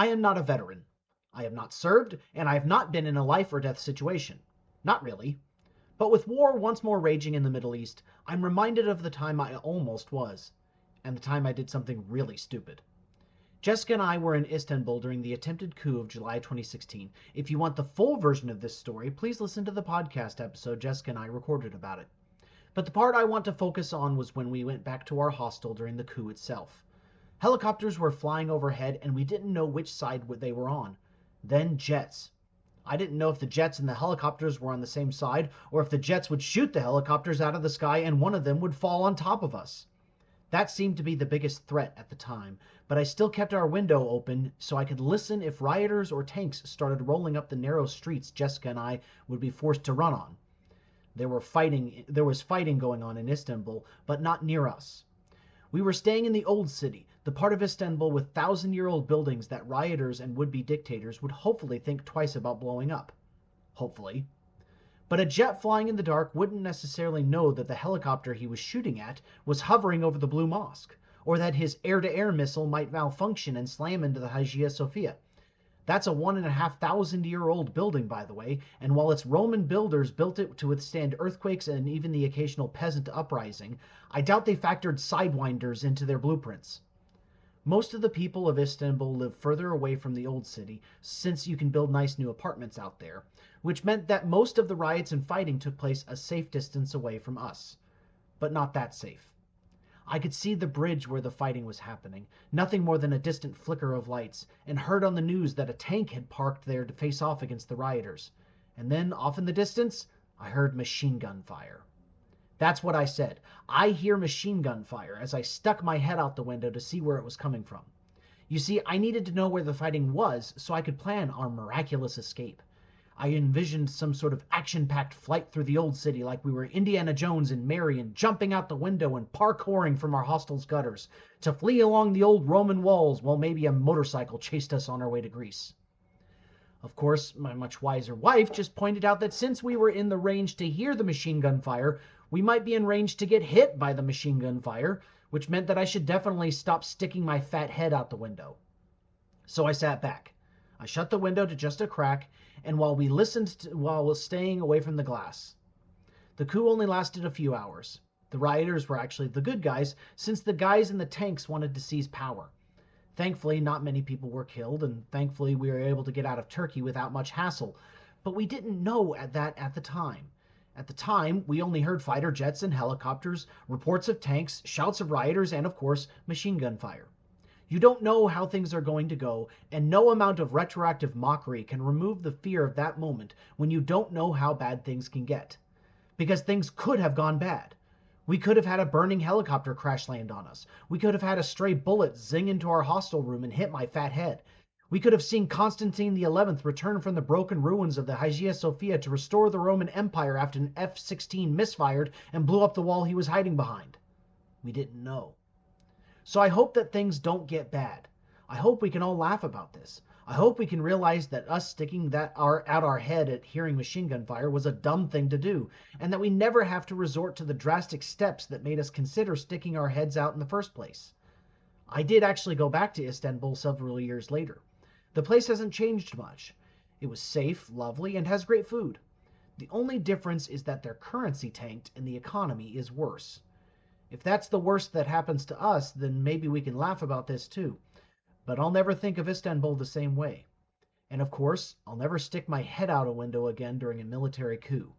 I am not a veteran. I have not served, and I have not been in a life or death situation. Not really. But with war once more raging in the Middle East, I'm reminded of the time I almost was, and the time I did something really stupid. Jessica and I were in Istanbul during the attempted coup of July 2016. If you want the full version of this story, please listen to the podcast episode Jessica and I recorded about it. But the part I want to focus on was when we went back to our hostel during the coup itself. Helicopters were flying overhead and we didn't know which side they were on. Then jets. I didn't know if the jets and the helicopters were on the same side, or if the jets would shoot the helicopters out of the sky and one of them would fall on top of us. That seemed to be the biggest threat at the time, but I still kept our window open so I could listen if rioters or tanks started rolling up the narrow streets Jessica and I would be forced to run on. There was fighting going on in Istanbul, but not near us. We were staying in the old city, the part of Istanbul with thousand-year-old buildings that rioters and would-be dictators would hopefully think twice about blowing up. Hopefully. But a jet flying in the dark wouldn't necessarily know that the helicopter he was shooting at was hovering over the Blue Mosque, or that his air-to-air missile might malfunction and slam into the Hagia Sophia. That's a 1,500-year-old building, by the way, and while its Roman builders built it to withstand earthquakes and even the occasional peasant uprising, I doubt they factored sidewinders into their blueprints. Most of the people of Istanbul live further away from the old city, since you can build nice new apartments out there, which meant that most of the riots and fighting took place a safe distance away from us. But not that safe. I could see the bridge where the fighting was happening, nothing more than a distant flicker of lights, and heard on the news that a tank had parked there to face off against the rioters. And then, off in the distance, I heard machine gun fire. That's what I said. I hear machine gun fire, as I stuck my head out the window to see where it was coming from. You see, I needed to know where the fighting was so I could plan our miraculous escape. I envisioned some sort of action-packed flight through the old city like we were Indiana Jones and Marion, jumping out the window and parkouring from our hostel's gutters, to flee along the old Roman walls while maybe a motorcycle chased us on our way to Greece. Of course, my much wiser wife just pointed out that since we were in the range to hear the machine gun fire, we might be in range to get hit by the machine gun fire, which meant that I should definitely stop sticking my fat head out the window. So I sat back. I shut the window to just a crack, and while staying away from the glass. The coup only lasted a few hours. The rioters were actually the good guys, since the guys in the tanks wanted to seize power. Thankfully, not many people were killed, and thankfully we were able to get out of Turkey without much hassle. But we didn't know that at the time. At the time, we only heard fighter jets and helicopters, reports of tanks, shouts of rioters, and of course, machine gun fire. You don't know how things are going to go, and no amount of retroactive mockery can remove the fear of that moment when you don't know how bad things can get. Because things could have gone bad. We could have had a burning helicopter crash land on us. We could have had a stray bullet zing into our hostel room and hit my fat head. We could have seen Constantine the 11th return from the broken ruins of the Hagia Sophia to restore the Roman Empire after an F-16 misfired and blew up the wall he was hiding behind. We didn't know. So I hope that things don't get bad. I hope we can all laugh about this. I hope we can realize that us sticking out our head at hearing machine gun fire was a dumb thing to do, and that we never have to resort to the drastic steps that made us consider sticking our heads out in the first place. I did actually go back to Istanbul several years later. The place hasn't changed much. It was safe, lovely, and has great food. The only difference is that their currency tanked and the economy is worse. If that's the worst that happens to us, then maybe we can laugh about this too. But I'll never think of Istanbul the same way. And of course, I'll never stick my head out a window again during a military coup.